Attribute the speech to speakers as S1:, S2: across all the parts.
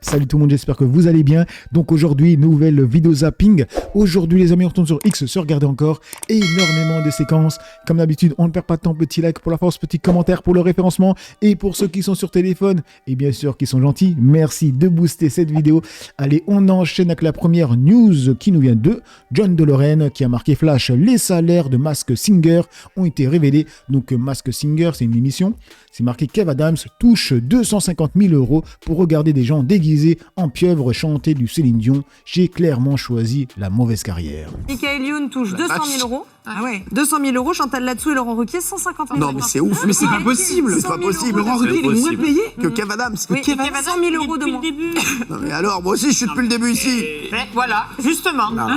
S1: Salut tout le monde, j'espère que vous allez bien. Donc aujourd'hui, nouvelle vidéo zapping. Aujourd'hui les amis, on retourne sur X, se regarder encore énormément de séquences. Comme d'habitude, on ne perd pas de temps, petit like pour la force, petit commentaire pour le référencement. Et pour ceux qui sont sur téléphone, et bien sûr qui sont gentils, merci de booster cette vidéo. Allez, on enchaîne avec la première news qui nous vient de John DeLorean qui a marqué flash. Les salaires de Masked Singer ont été révélés. Donc Masked Singer, c'est une émission. C'est marqué Kev Adams touche 250 000 € pour regarder des gens déguisés en pieuvre chanter du Céline Dion. J'ai clairement choisi la mauvaise carrière.
S2: Michael Youn touche 200 000 €. Ah ouais, 200 000 €. Chantal Latsou et Laurent Ruquier, 150 000 €.
S3: Non, mais c'est ouf, mais c'est pas possible. C'est pas possible. Laurent Ruquier, il est moins payé que Kev Adams.
S2: Oui, Kev Adams, 100 000 € de moins.
S3: Non, mais alors, moi aussi, je suis depuis le début ici.
S2: Voilà, justement.
S3: Non,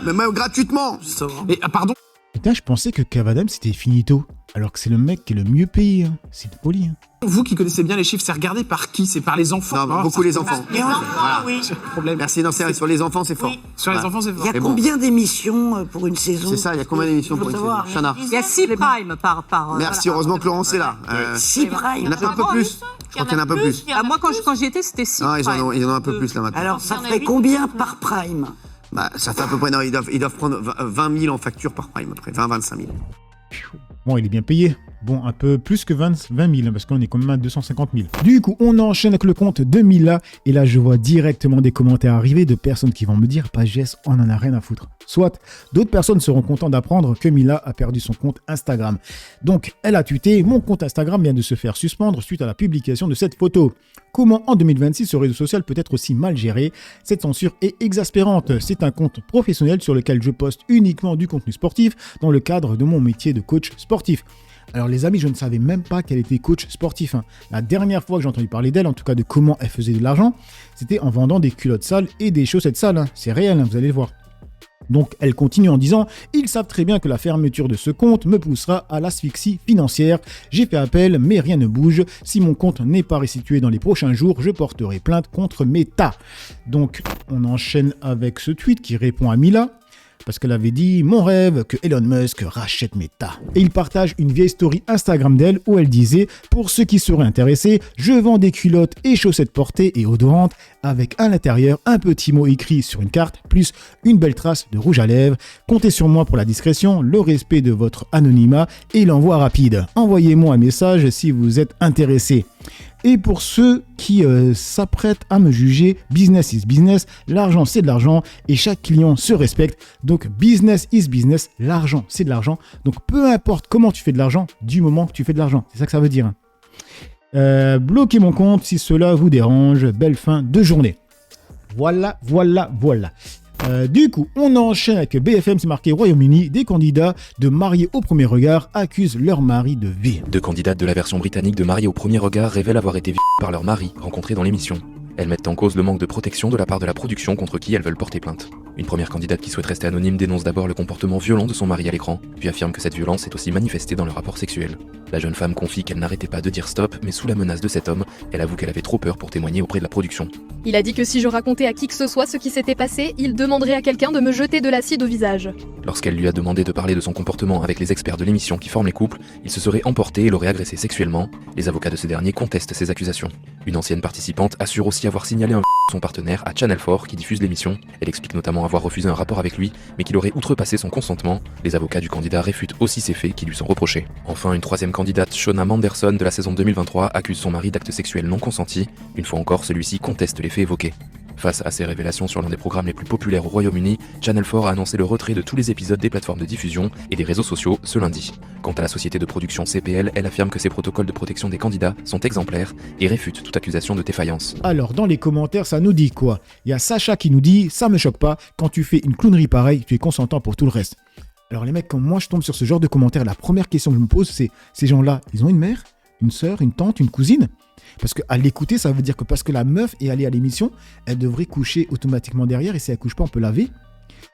S3: mais même gratuitement. Mais pardon.
S1: Putain, je pensais que Kev Adams c'était finito. Alors que c'est le mec qui est le mieux payé. Hein. C'est poli. Hein.
S4: Vous qui connaissez bien les chiffres, c'est regardé par qui? C'est par les enfants?
S3: Non, beaucoup les enfants.
S2: Les enfants,
S3: Voilà.
S2: oui.
S3: Problème. Merci, non, c'est sur les enfants, c'est fort.
S2: Oui.
S4: Sur les enfants, c'est fort.
S5: Il y a combien d'émissions pour une saison?
S3: C'est ça, il y a combien d'émissions pour une saison? Chana.
S2: Il y a 6 primes par
S3: Merci, heureusement que Laurence est là.
S5: 6
S3: Il y en
S5: primes.
S3: a pas un peu plus. Je crois qu'il y en a un peu plus.
S2: Ah, moi, quand j'y étais, c'était 6
S3: Non,
S2: primes.
S3: ils en ont un peu plus là maintenant.
S5: Alors ça fait combien par prime?
S3: Bah, ça fait à peu près, non, ils doivent prendre 20 000 en facture par prime, après 20-25 000.
S1: Bon, il est bien payé. Bon, un peu plus que 20 000, parce qu'on est quand même à 250 000. Du coup, on enchaîne avec le compte de Mila. Et là, je vois directement des commentaires arriver de personnes qui vont me dire « Pagès, on en a rien à foutre ». Soit, d'autres personnes seront contents d'apprendre que Mila a perdu son compte Instagram. Donc, elle a tweeté « Mon compte Instagram vient de se faire suspendre suite à la publication de cette photo. Comment en 2026 ce réseau social peut être aussi mal géré? Cette censure est exaspérante. C'est un compte professionnel sur lequel je poste uniquement du contenu sportif dans le cadre de mon métier de coach sportif. » Alors les amis, je ne savais même pas qu'elle était coach sportif. Hein. La dernière fois que j'ai entendu parler d'elle, en tout cas de comment elle faisait de l'argent, c'était en vendant des culottes sales et des chaussettes sales. Hein. C'est réel, hein, vous allez le voir. Donc elle continue en disant « Ils savent très bien que la fermeture de ce compte me poussera à l'asphyxie financière. J'ai fait appel, mais rien ne bouge. Si mon compte n'est pas restitué dans les prochains jours, je porterai plainte contre Meta. » Donc on enchaîne avec ce tweet qui répond à Mila. Parce qu'elle avait dit « Mon rêve que Elon Musk rachète Meta ». Et il partage une vieille story Instagram d'elle où elle disait « Pour ceux qui seraient intéressés, je vends des culottes et chaussettes portées et odorantes avec à l'intérieur un petit mot écrit sur une carte plus une belle trace de rouge à lèvres. Comptez sur moi pour la discrétion, le respect de votre anonymat et l'envoi rapide. Envoyez-moi un message si vous êtes intéressé. » Et pour ceux qui s'apprêtent à me juger, business is business, l'argent c'est de l'argent et chaque client se respecte. Donc business is business, l'argent c'est de l'argent. Donc peu importe comment tu fais de l'argent, du moment que tu fais de l'argent. C'est ça que ça veut dire. Bloquez mon compte si cela vous dérange. Belle fin de journée. Voilà. Du coup, on enchaîne avec BFM, c'est marqué Royaume-Uni. Des candidats de mariés au premier regard accusent leur mari de V.
S6: Deux candidates de la version britannique de Mariés au premier regard révèlent avoir été violées par leur mari, rencontrés dans l'émission. Elles mettent en cause le manque de protection de la part de la production contre qui elles veulent porter plainte. Une première candidate qui souhaite rester anonyme dénonce d'abord le comportement violent de son mari à l'écran, puis affirme que cette violence est aussi manifestée dans le rapport sexuel. La jeune femme confie qu'elle n'arrêtait pas de dire stop, mais sous la menace de cet homme, elle avoue qu'elle avait trop peur pour témoigner auprès de la production.
S7: Il a dit que si je racontais à qui que ce soit ce qui s'était passé, il demanderait à quelqu'un de me jeter de l'acide au visage.
S6: Lorsqu'elle lui a demandé de parler de son comportement avec les experts de l'émission qui forment les couples, il se serait emporté et l'aurait agressé sexuellement. Les avocats de ce dernier contestent ces accusations. Une ancienne participante assure aussi avoir signalé un son partenaire à Channel 4 qui diffuse l'émission. Elle explique notamment avoir refusé un rapport avec lui, mais qu'il aurait outrepassé son consentement. Les avocats du candidat réfutent aussi ces faits qui lui sont reprochés. Enfin, une troisième candidate, Shona Manderson de la saison 2023, accuse son mari d'actes sexuels non consentis. Une fois encore, celui-ci conteste les faits évoqués. Face à ces révélations sur l'un des programmes les plus populaires au Royaume-Uni, Channel 4 a annoncé le retrait de tous les épisodes des plateformes de diffusion et des réseaux sociaux ce lundi. Quant à la société de production CPL, elle affirme que ses protocoles de protection des candidats sont exemplaires et réfute toute accusation de défaillance.
S1: Alors dans les commentaires, ça nous dit quoi? Il y a Sacha qui nous dit « Ça me choque pas, quand tu fais une clownerie pareille, tu es consentant pour tout le reste ». Alors les mecs, quand moi je tombe sur ce genre de commentaires, la première question que je me pose, c'est ces gens-là, ils ont une mère, une sœur, une tante, une cousine? Parce qu'à l'écouter, ça veut dire que parce que la meuf est allée à l'émission, elle devrait coucher automatiquement derrière et si elle couche pas, on peut laver.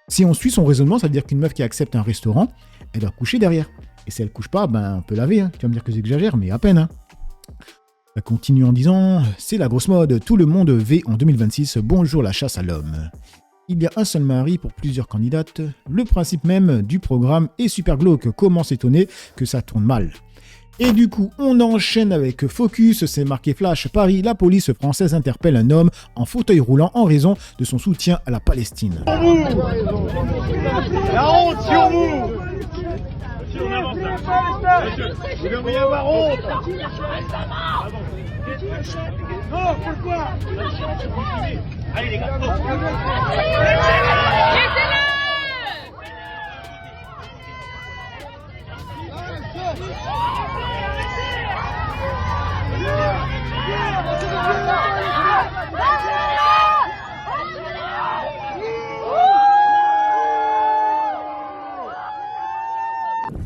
S1: Si on suit son raisonnement, ça veut dire qu'une meuf qui accepte un restaurant, elle doit coucher derrière. Et si elle couche pas, ben on peut laver. Hein. Tu vas me dire que j'exagère, mais à peine. Hein. Elle continue en disant « C'est la grosse mode, tout le monde V en 2026, bonjour la chasse à l'homme ». Il y a un seul mari pour plusieurs candidates. Le principe même du programme est super glauque. Comment s'étonner que ça tourne mal? Et du coup, on enchaîne avec Focus, c'est marqué Flash Paris, la police française interpelle un homme en fauteuil roulant en raison de son soutien à la Palestine.
S8: La honte sur vous. Monsieur, on avance là. Monsieur, vous devriez avoir honte. Non, pourquoi? Allez les gars.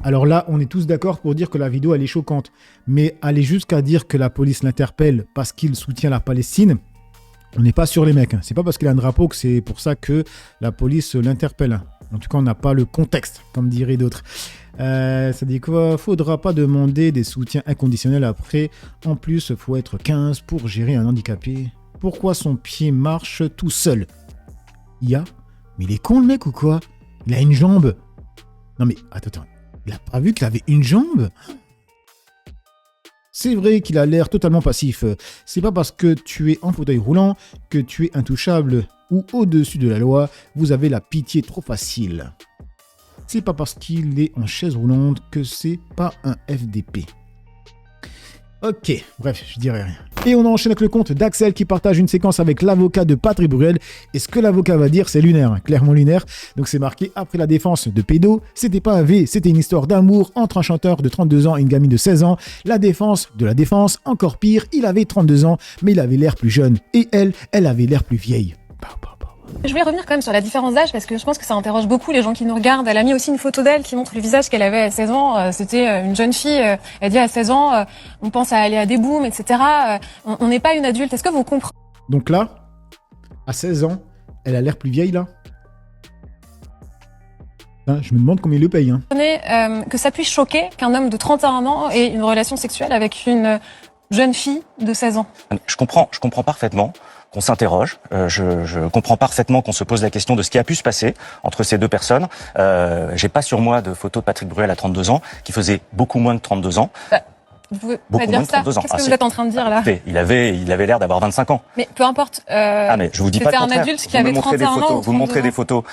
S1: Alors là, on est tous d'accord pour dire que la vidéo, elle est choquante. Mais aller jusqu'à dire que la police l'interpelle parce qu'il soutient la Palestine, on n'est pas sur les mecs. C'est pas parce qu'il a un drapeau que c'est pour ça que la police l'interpelle. En tout cas, on n'a pas le contexte, comme diraient d'autres. Ça dit quoi? Faudra pas demander des soutiens inconditionnels après. En plus, faut être 15 pour gérer un handicapé. Pourquoi son pied marche tout seul? Mais il est con le mec ou quoi? Il a une jambe. Non mais, attends. Il a pas vu qu'il avait une jambe? C'est vrai qu'il a l'air totalement passif. C'est pas parce que tu es en fauteuil roulant que tu es intouchable ou au-dessus de la loi. Vous avez la pitié trop facile. C'est pas parce qu'il est en chaise roulante que c'est pas un FDP. Ok, bref, je dirais rien. Et on enchaîne avec le compte d'Axel qui partage une séquence avec l'avocat de Patrick Bruel. Et ce que l'avocat va dire, c'est lunaire, clairement lunaire. Donc c'est marqué après la défense de pédo. C'était pas un V, c'était une histoire d'amour entre un chanteur de 32 ans et une gamine de 16 ans. La défense de la défense, encore pire, il avait 32 ans, mais il avait l'air plus jeune. Et elle avait l'air plus vieille.
S9: Je voulais revenir quand même sur la différence d'âge parce que je pense que ça interroge beaucoup les gens qui nous regardent. Elle a mis aussi une photo d'elle qui montre le visage qu'elle avait à 16 ans. C'était une jeune fille. Elle dit à 16 ans, on pense à aller à des booms, etc. On n'est pas une adulte. Est-ce que vous comprenez?
S1: Donc là, à 16 ans, elle a l'air plus vieille là? Je me demande combien il le paye.
S9: Que ça puisse choquer qu'un homme de 31 ans ait une relation sexuelle avec une jeune fille de 16 ans.
S10: Je comprends parfaitement qu'on s'interroge. Je comprends parfaitement qu'on se pose la question de ce qui a pu se passer entre ces deux personnes. J'ai pas sur moi de photo de Patrick Bruel à 32 ans, qui faisait beaucoup moins de 32 ans.
S9: Vous pouvez pas dire ça. Qu'est-ce que vous êtes en train de dire là?
S10: Il avait l'air d'avoir 25 ans.
S9: Mais peu importe.
S10: Mais je vous dis pas le contraire.
S9: C'était un adulte qui avait 31 ans.
S10: Vous montrez des photos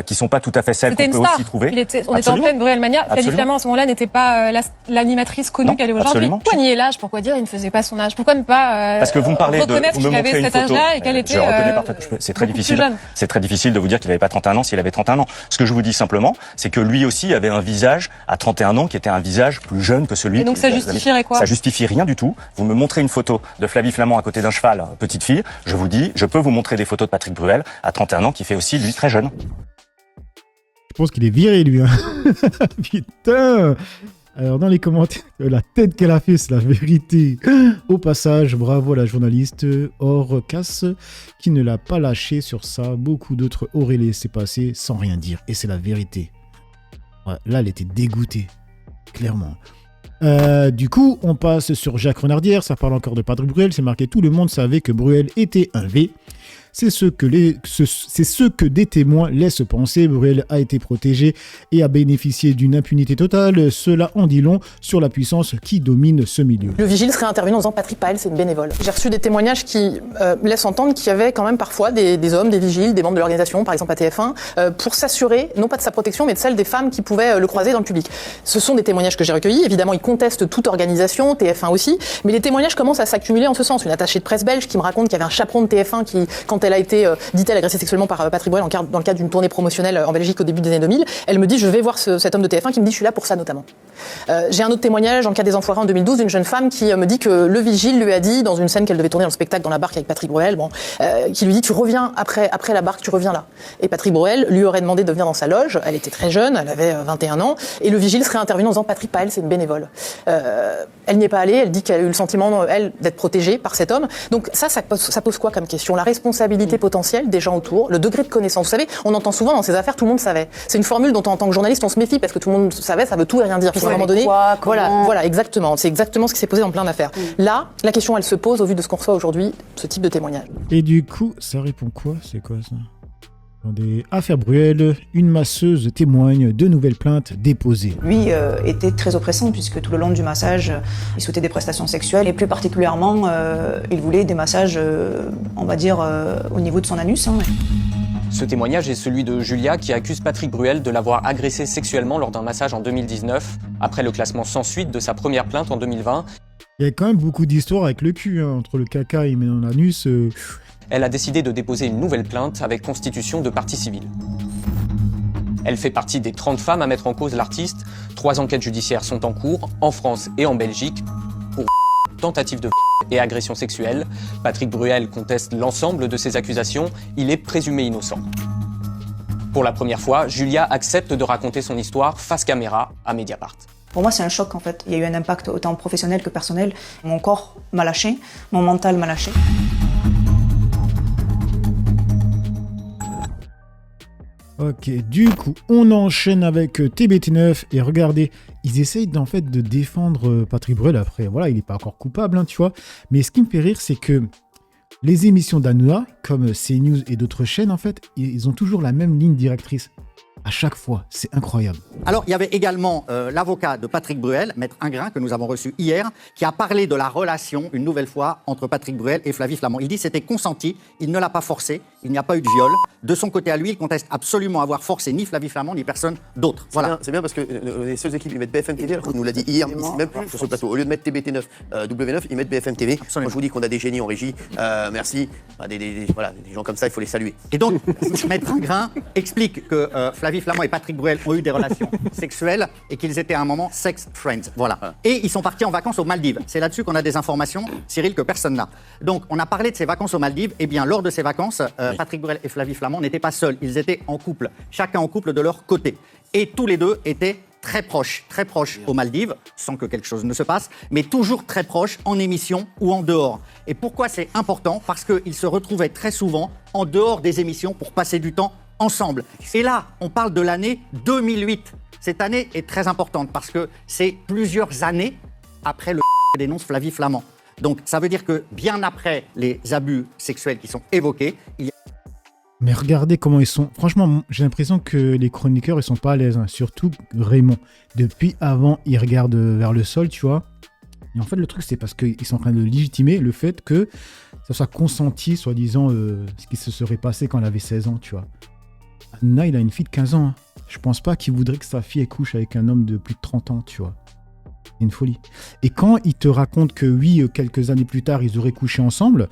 S10: qui sont pas tout à fait celles qu'on peut aussi trouver.
S9: On était en pleine Bruel Mania. Flavie Flamand à ce moment-là n'était pas l'animatrice connue qu'elle est aujourd'hui. Pourquoi nier l'âge? Pourquoi dire il ne faisait pas son âge? Pourquoi ne pas
S10: parce que vous me parlez
S9: reconnaître qu'il avait cet âge-là et qu'elle était
S10: je reconnais parfaitement. C'est très difficile. C'est très difficile de vous dire qu'il n'avait pas 31 ans s'il avait 31 ans. Ce que je vous dis simplement, c'est que lui aussi avait un visage à 31 ans qui était un visage plus jeune que celui.
S9: Et donc ça justifierait quoi?
S10: Ça justifie rien du tout. Vous me montrez une photo de Flavie Flamand à côté d'un cheval, petite fille. Je vous dis, je peux vous montrer des photos de Patrick Bruel à 31 ans qui fait aussi lui très jeune.
S1: Je pense qu'il est viré lui. Putain. Alors dans les commentaires, la tête qu'elle a fait, c'est la vérité. Au passage, bravo à la journaliste Orcas qui ne l'a pas lâché sur ça. Beaucoup d'autres auraient laissé passer sans rien dire. Et c'est la vérité. Ouais, là, elle était dégoûtée. Clairement. Du coup, on passe sur Jacques Renardière, ça parle encore de Patrick Bruel, c'est marqué « Tout le monde savait que Bruel était un V ». C'est ce que des témoins laissent penser. Bruel a été protégé et a bénéficié d'une impunité totale. Cela en dit long sur la puissance qui domine ce milieu.
S11: Le vigile serait intervenu en disant Patrick Paël, c'est une bénévole. J'ai reçu des témoignages qui laissent entendre qu'il y avait quand même parfois des hommes, des vigiles, des membres de l'organisation, par exemple à TF1, pour s'assurer, non pas de sa protection, mais de celle des femmes qui pouvaient le croiser dans le public. Ce sont des témoignages que j'ai recueillis. Évidemment, ils contestent toute organisation, TF1 aussi, mais les témoignages commencent à s'accumuler en ce sens. Une attachée de presse belge qui me raconte qu'il y avait un chaperon de TF1 qui, quand elle a été, dit-elle, agressée sexuellement par Patrick Bruel dans le cadre d'une tournée promotionnelle en Belgique au début des années 2000, elle me dit, je vais voir cet homme de TF1 qui me dit, je suis là pour ça notamment. J'ai un autre témoignage en cas des Enfoirés en 2012 d'une jeune femme qui me dit que le vigile lui a dit, dans une scène qu'elle devait tourner dans le spectacle dans la barque avec Patrick Bruel, qui lui dit, tu reviens après la barque, tu reviens là. Et Patrick Bruel lui aurait demandé de venir dans sa loge, elle était très jeune, elle avait 21 ans, et le vigile serait intervenu en disant, Patrick Paël, c'est une bénévole. Elle n'y est pas allée, elle dit qu'elle a eu le sentiment, elle, d'être protégée par cet homme. Donc ça pose quoi comme question? La responsabilité potentielle des gens autour, le degré de connaissance. Vous savez, on entend souvent dans ces affaires, tout le monde savait. C'est une formule dont en tant que journaliste, on se méfie parce que tout le monde savait, ça veut tout et rien dire. Puis à un moment donné, voilà, exactement. C'est exactement ce qui s'est posé dans plein d'affaires. Là, la question, elle se pose au vu de ce qu'on reçoit aujourd'hui, ce type de témoignage.
S1: Et du coup, ça répond quoi? C'est quoi ça? Dans des affaires Bruel, une masseuse témoigne de nouvelles plaintes déposées.
S12: Lui était très oppressant puisque tout le long du massage, il souhaitait des prestations sexuelles et plus particulièrement, il voulait des massages, on va dire, au niveau de son anus. Hein.
S13: Ce témoignage est celui de Julia qui accuse Patrick Bruel de l'avoir agressé sexuellement lors d'un massage en 2019, après le classement sans suite de sa première plainte en 2020.
S1: Il y a quand même beaucoup d'histoires avec le cul, hein, entre le caca et il met dans l'anus.
S13: Elle a décidé de déposer une nouvelle plainte avec constitution de partie civile. Elle fait partie des 30 femmes à mettre en cause l'artiste. 3 enquêtes judiciaires sont en cours, en France et en Belgique, pour tentative de et agression sexuelle. Patrick Bruel conteste l'ensemble de ces accusations. Il est présumé innocent. Pour la première fois, Julia accepte de raconter son histoire face caméra à Mediapart.
S12: Pour moi, c'est un choc en fait. Il y a eu un impact autant professionnel que personnel. Mon corps m'a lâché, mon mental m'a lâché.
S1: Ok, du coup, on enchaîne avec TBT9 et regardez, ils essayent en fait de défendre Patrick Bruel. Après, voilà, il n'est pas encore coupable, hein, tu vois. Mais ce qui me fait rire, c'est que les émissions d'Hanouna, comme CNews et d'autres chaînes, en fait, ils ont toujours la même ligne directrice. À chaque fois, c'est incroyable.
S14: Alors, il y avait également l'avocat de Patrick Bruel, Maître Ingrain, que nous avons reçu hier, qui a parlé de la relation, une nouvelle fois, entre Patrick Bruel et Flavie Flament. Il dit que c'était consenti, il ne l'a pas forcé, il n'y a pas eu de viol. De son côté à lui, il conteste absolument avoir forcé ni Flavie Flament, ni personne d'autre. Voilà.
S3: C'est bien parce que les seules équipes, ils mettent BFM TV, alors qu'on nous l'a dit hier, ici même, sur ce plateau. Au lieu de mettre TBT9, W9, ils mettent BFM TV. Absolument. Moi, je vous dis qu'on a des génies en régie. Merci. Voilà, des gens comme ça, il faut les saluer.
S14: Et donc, Maître Ingrain explique que Flavie Flament et Patrick Bruel ont eu des relations sexuelles et qu'ils étaient à un moment sex friends. Voilà. Et ils sont partis en vacances aux Maldives. C'est là-dessus qu'on a des informations, Cyril, que personne n'a. Donc, on a parlé de ces vacances aux Maldives. Eh bien, lors de ces vacances, Patrick Bruel et Flavie Flament n'étaient pas seuls. Ils étaient en couple, chacun en couple de leur côté. Et tous les deux étaient très proches aux Maldives, sans que quelque chose ne se passe, mais toujours très proches en émission ou en dehors. Et pourquoi c'est important ? Parce qu'ils se retrouvaient très souvent en dehors des émissions pour passer du temps ensemble. Et là, on parle de l'année 2008. Cette année est très importante parce que c'est plusieurs années après le dénonce Flavie Flament. Donc ça veut dire que bien après les abus sexuels qui sont évoqués, il y a...
S1: Mais regardez comment ils sont. Franchement, j'ai l'impression que les chroniqueurs, ils sont pas à l'aise. Hein. Surtout Raymond. Depuis avant, il regarde vers le sol, tu vois. Et en fait, le truc, c'est parce qu'ils sont en train de légitimer le fait que ça soit consenti, soi-disant, ce qui se serait passé quand elle avait 16 ans, tu vois. Hanouna, il a une fille de 15 ans. Hein. Je pense pas qu'il voudrait que sa fille couche avec un homme de plus de 30 ans, tu vois. C'est une folie. Et quand il te raconte que oui, quelques années plus tard, ils auraient couché ensemble,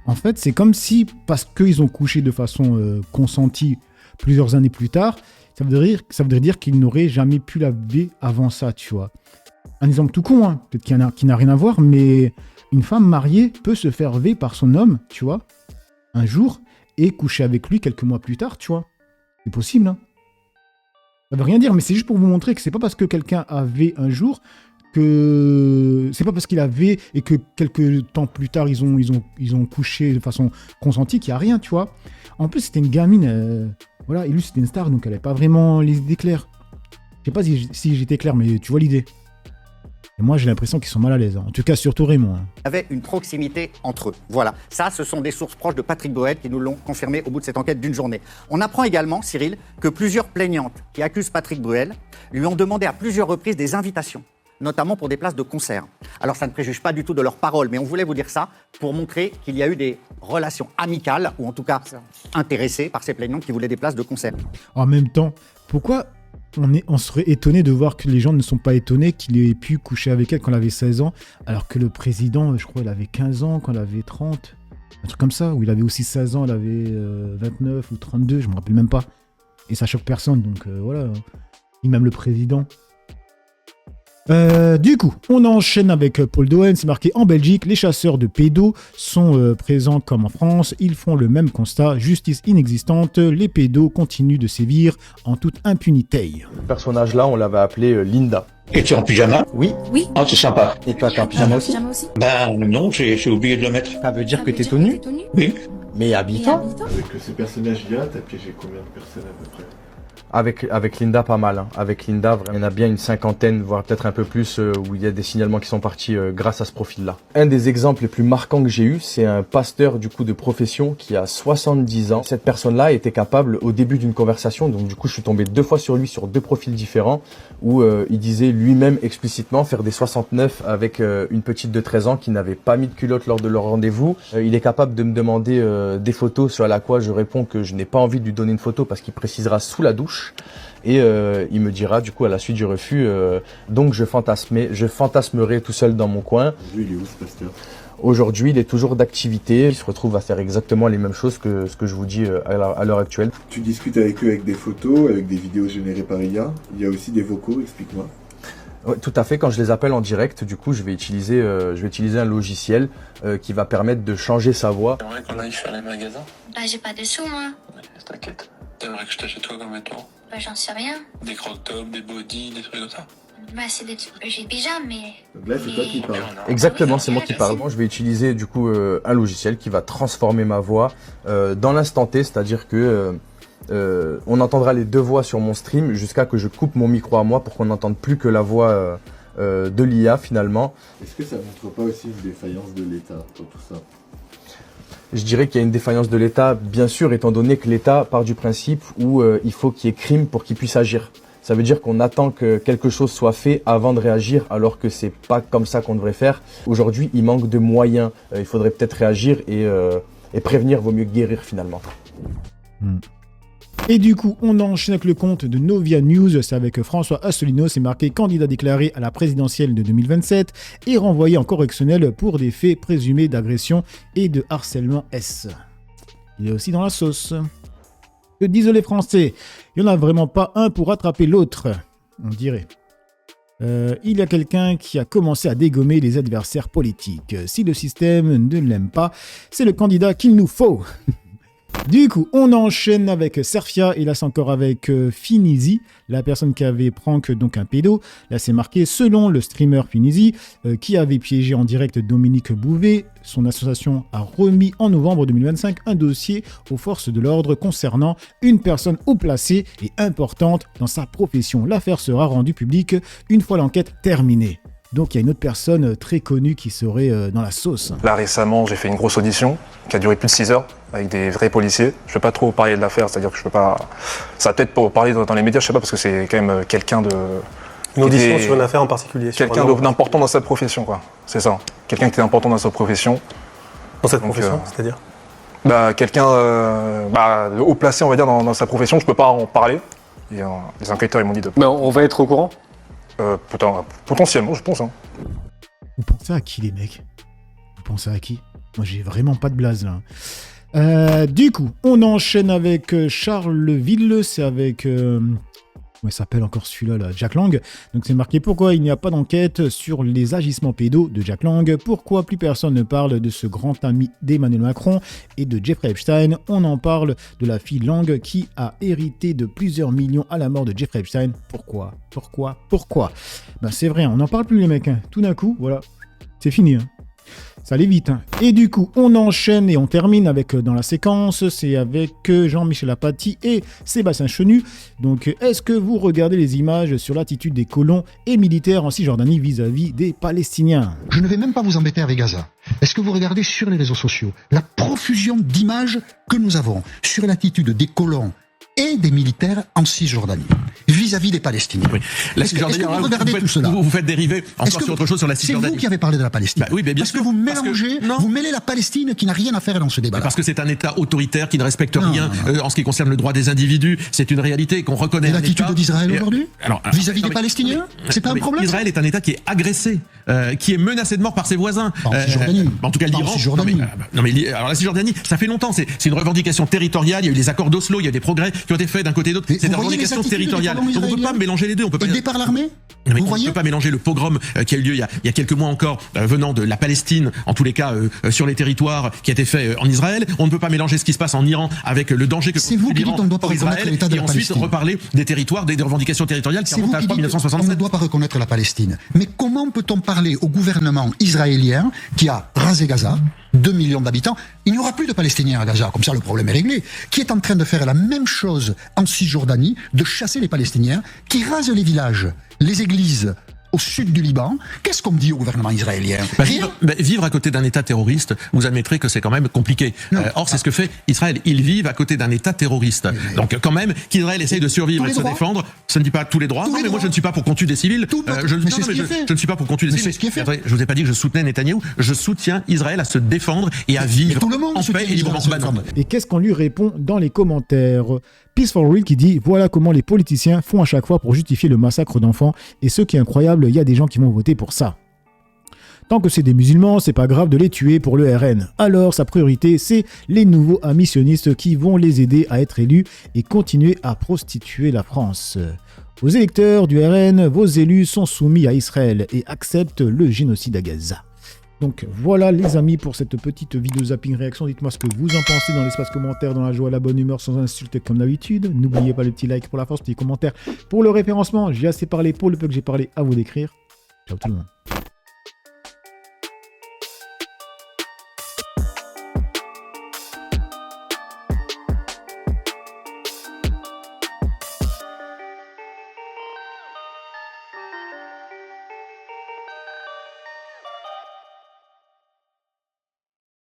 S1: en fait, c'est comme si, parce qu'ils ont couché de façon consentie plusieurs années plus tard, ça voudrait dire qu'ils n'auraient jamais pu la vivre avant ça, tu vois. Un exemple tout con, hein, peut-être qui n'a rien à voir, mais une femme mariée peut se faire vivre par son homme, tu vois, un jour, et coucher avec lui quelques mois plus tard, tu vois. C'est possible, hein. Ça veut rien dire, mais c'est juste pour vous montrer que c'est pas parce que quelqu'un avait un jour que c'est pas parce qu'il avait et que quelques temps plus tard ils ont couché de façon consentie qu'il y a rien, tu vois. En plus c'était une gamine, voilà, et lui c'était une star donc elle avait pas vraiment les idées claires. Je sais pas si j'étais clair, mais tu vois l'idée. Et moi j'ai l'impression qu'ils sont mal à l'aise, hein. En tout cas surtout Raymond. Hein.
S14: Il y avait une proximité entre eux. Voilà, ça ce sont des sources proches de Patrick Bruel qui nous l'ont confirmé au bout de cette enquête d'une journée. On apprend également, Cyril, que plusieurs plaignantes qui accusent Patrick Bruel lui ont demandé à plusieurs reprises des invitations, notamment pour des places de concert. Alors ça ne préjuge pas du tout de leurs paroles, mais on voulait vous dire ça pour montrer qu'il y a eu des relations amicales, ou en tout cas intéressées par ces plaignantes qui voulaient des places de concert.
S1: En même temps, pourquoi on serait étonné de voir que les gens ne sont pas étonnés qu'il ait pu coucher avec elle quand elle avait 16 ans, alors que le président, je crois, il avait 15 ans quand elle avait 30, un truc comme ça, ou il avait aussi 16 ans, elle avait 29 ou 32, je me rappelle même pas. Et ça choque personne, donc voilà, ni même le président. Du coup, on enchaîne avec Paul Doen, c'est marqué en Belgique, les chasseurs de pédos sont présents comme en France, ils font le même constat, justice inexistante, les pédos continuent de sévir en toute impunité.
S15: Ce personnage-là, on l'avait appelé Linda.
S16: Et tu es en pyjama?
S15: Oui.
S16: Oui. Oh, c'est sympa.
S15: Et toi, t'es en pyjama aussi?
S16: Ben non, j'ai oublié de le mettre.
S15: Ça veut dire que t'es tout nu?
S16: Oui.
S15: Mais habitant?
S8: Avec ces personnages-là, t'as piégé combien de personnes à peu près?
S15: Avec Linda, pas mal. Hein. Avec Linda, il y en a bien une cinquantaine, voire peut-être un peu plus, où il y a des signalements qui sont partis grâce à ce profil-là. Un des exemples les plus marquants que j'ai eu, c'est un pasteur du coup de profession qui a 70 ans. Cette personne-là était capable, au début d'une conversation, donc du coup je suis tombé 2 fois sur lui sur 2 profils différents, où il disait lui-même explicitement faire des 69 avec une petite de 13 ans qui n'avait pas mis de culotte lors de leur rendez-vous. Il est capable de me demander des photos, sur la quoi je réponds que je n'ai pas envie de lui donner une photo parce qu'il précisera sous la douche. Et il me dira du coup à la suite du refus, donc je fantasmerai tout seul dans mon coin.
S17: Lui, il est où ce pasteur ?
S15: Aujourd'hui, il est toujours d'activité. Il se retrouve à faire exactement les mêmes choses que ce que je vous dis à l'heure actuelle.
S17: Tu discutes avec eux avec des photos, avec des vidéos générées par IA. Il y a aussi des vocaux, explique-moi.
S15: Ouais, tout à fait. Quand je les appelle en direct, du coup, je vais utiliser un logiciel qui va permettre de changer sa voix.
S18: T'aimerais qu'on aille faire les magasins ?
S19: Bah j'ai pas de sous moi.
S18: Ouais, t'inquiète. T'aimerais que je t'achète quoi comme vêtements ?
S19: Bah j'en sais rien.
S18: Des crop-tops, des bodys, des trucs comme ça ?
S19: Bah c'est des trucs que j'ai déjà mais...
S17: Donc là c'est toi qui parles.
S15: Exactement, c'est moi qui parle. Je vais utiliser du coup un logiciel qui va transformer ma voix dans l'instant T, c'est-à-dire que on entendra les 2 voix sur mon stream jusqu'à que je coupe mon micro à moi pour qu'on n'entende plus que la voix de l'IA finalement.
S17: Est-ce que ça montre pas aussi une défaillance de l'État pour tout ça ?
S15: Je dirais qu'il y a une défaillance de l'État, bien sûr, étant donné que l'État part du principe où il faut qu'il y ait crime pour qu'il puisse agir. Ça veut dire qu'on attend que quelque chose soit fait avant de réagir, alors que c'est pas comme ça qu'on devrait faire. Aujourd'hui, il manque de moyens. Il faudrait peut-être réagir et prévenir vaut mieux que guérir finalement.
S1: Et du coup, on enchaîne avec le compte de Novia News. C'est avec François Asselineau. C'est marqué candidat déclaré à la présidentielle de 2027 et renvoyé en correctionnel pour des faits présumés d'agression et de harcèlement S. Il est aussi dans la sauce. Que disent les Français ? Il n'y en a vraiment pas un pour rattraper l'autre, on dirait. Il y a quelqu'un qui a commencé à dégommer les adversaires politiques. Si le système ne l'aime pas, c'est le candidat qu'il nous faut. Du coup, on enchaîne avec Serfia et là c'est encore avec Finizi, la personne qui avait prank donc un pédo. Là c'est marqué selon le streamer Finizi qui avait piégé en direct Dominique Bouvet. Son association a remis en novembre 2025 un dossier aux forces de l'ordre concernant une personne haut placée et importante dans sa profession. L'affaire sera rendue publique une fois l'enquête terminée. Donc il y a une autre personne très connue qui serait dans la sauce.
S20: Là récemment j'ai fait une grosse audition qui a duré plus de 6 heures avec des vrais policiers. Je ne vais pas trop parler de l'affaire, c'est-à-dire que je peux pas... Ça va peut-être pas parler dans les médias, je sais pas, parce que c'est quand même quelqu'un de...
S21: Une audition sur une affaire en particulier.
S20: Quelqu'un d'important dans sa profession, quoi. C'est ça. Quelqu'un qui était important dans sa profession.
S21: Dans cette profession, c'est-à-dire ?
S20: Quelqu'un haut placé, on va dire, dans sa profession. Je peux pas en parler. Et, les enquêteurs, ils m'ont dit de...
S21: on va être au courant ?
S20: Potentiellement, je pense. Hein.
S1: Vous pensez à qui, les mecs ? Vous pensez à qui ? Moi, j'ai vraiment pas de blase, là. Du coup, on enchaîne avec Charleville. C'est avec... Comment il s'appelle encore celui-là, là, Jack Lang. Donc c'est marqué pourquoi il n'y a pas d'enquête sur les agissements pédos de Jack Lang. Pourquoi plus personne ne parle de ce grand ami d'Emmanuel Macron et de Jeffrey Epstein. On en parle de la fille Lang qui a hérité de plusieurs millions à la mort de Jeffrey Epstein. Pourquoi ? Ben c'est vrai, on n'en parle plus les mecs. Hein. Tout d'un coup, voilà, c'est fini. Hein. Ça allait vite. Hein. Et du coup, on enchaîne et on termine avec, dans la séquence, c'est avec Jean-Michel Apathy et Sébastien Chenu. Donc, est-ce que vous regardez les images sur l'attitude des colons et militaires en Cisjordanie vis-à-vis des Palestiniens ?
S22: Je ne vais même pas vous embêter avec Gaza. Est-ce que vous regardez sur les réseaux sociaux la profusion d'images que nous avons sur l'attitude des colons et des militaires en Cisjordanie vis-à-vis des Palestiniens.
S23: Oui. La Cisjordanie,
S22: est-ce que vous regardez tout cela ?
S23: Vous faites dériver encore sur autre chose sur la Cisjordanie.
S22: C'est vous qui avez parlé de la Palestine.
S23: Oui, mais bien
S22: parce
S23: sûr,
S22: que vous mélangez, vous mêlez la Palestine qui n'a rien à faire dans ce débat.
S23: Parce que c'est un État autoritaire qui ne respecte rien en ce qui concerne le droit des individus. C'est une réalité qu'on reconnaît.
S22: Et l'attitude d'Israël aujourd'hui vis-à-vis des Palestiniens, c'est pas un problème.
S23: Israël est un État qui est agressé, qui est menacé de mort par ses voisins.
S22: En Cisjordanie.
S23: En tout cas, l'Iran. Alors la Cisjordanie, ça fait longtemps. C'est une revendication territoriale. Il y a eu les accords d'Oslo, il y a eu des progrès qui ont été faits d'un côté et d'autre. C'est une revendication territoriale. Donc on ne peut pas mélanger les deux. On peut pas...
S22: Aidé par l'armée ?
S23: On ne peut pas mélanger le pogrom qui a eu lieu il y a quelques mois encore, venant de la Palestine, en tous les cas sur les territoires, qui a été fait en Israël. On ne peut pas mélanger ce qui se passe en Iran avec le danger que
S22: constitue l'Iran pour Israël,
S23: et ensuite reparler des territoires, des revendications territoriales qui remontent à 1967.
S22: On ne doit pas reconnaître la Palestine. Mais comment peut-on parler au gouvernement israélien qui a rasé Gaza, 2 millions d'habitants, il n'y aura plus de Palestiniens à Gaza, comme ça le problème est réglé, qui est en train de faire la même chose en Cisjordanie, de chasser les Palestiniens, qui rasent les villages, les églises, au sud du Liban. Qu'est-ce qu'on dit au gouvernement israélien?
S23: Vivre à côté d'un État terroriste, vous admettrez que c'est quand même compliqué. Or, c'est ce que fait Israël. Ils vivent à côté d'un État terroriste. Donc, quand même, qu'Israël essaye de survivre et de se défendre, ça ne dit pas tous les droits. Non, mais moi, je ne suis pas pour qu'on tue des civils. Je ne suis pas pour qu'on tue des civils. Attendez, je vous ai pas dit que je soutenais Netanyahou. Je soutiens Israël à se défendre et à vivre en paix et librement.
S1: Et qu'est-ce qu'on lui répond dans les commentaires? Peace for Real qui dit « Voilà comment les politiciens font à chaque fois pour justifier le massacre d'enfants. Et ce qui est incroyable, il y a des gens qui vont voter pour ça. Tant que c'est des musulmans, c'est pas grave de les tuer pour le RN. Alors sa priorité, c'est les nouveaux amis sionistes qui vont les aider à être élus et continuer à prostituer la France. Aux électeurs du RN, vos élus sont soumis à Israël et acceptent le génocide à Gaza. » Donc voilà les amis pour cette petite vidéo zapping réaction. Dites-moi ce que vous en pensez dans l'espace commentaire, dans la joie, la bonne humeur, sans insulter comme d'habitude. N'oubliez pas le petit like pour la force, petit commentaire pour le référencement. J'ai assez parlé pour le peu que j'ai parlé, à vous d'écrire. Ciao tout le monde.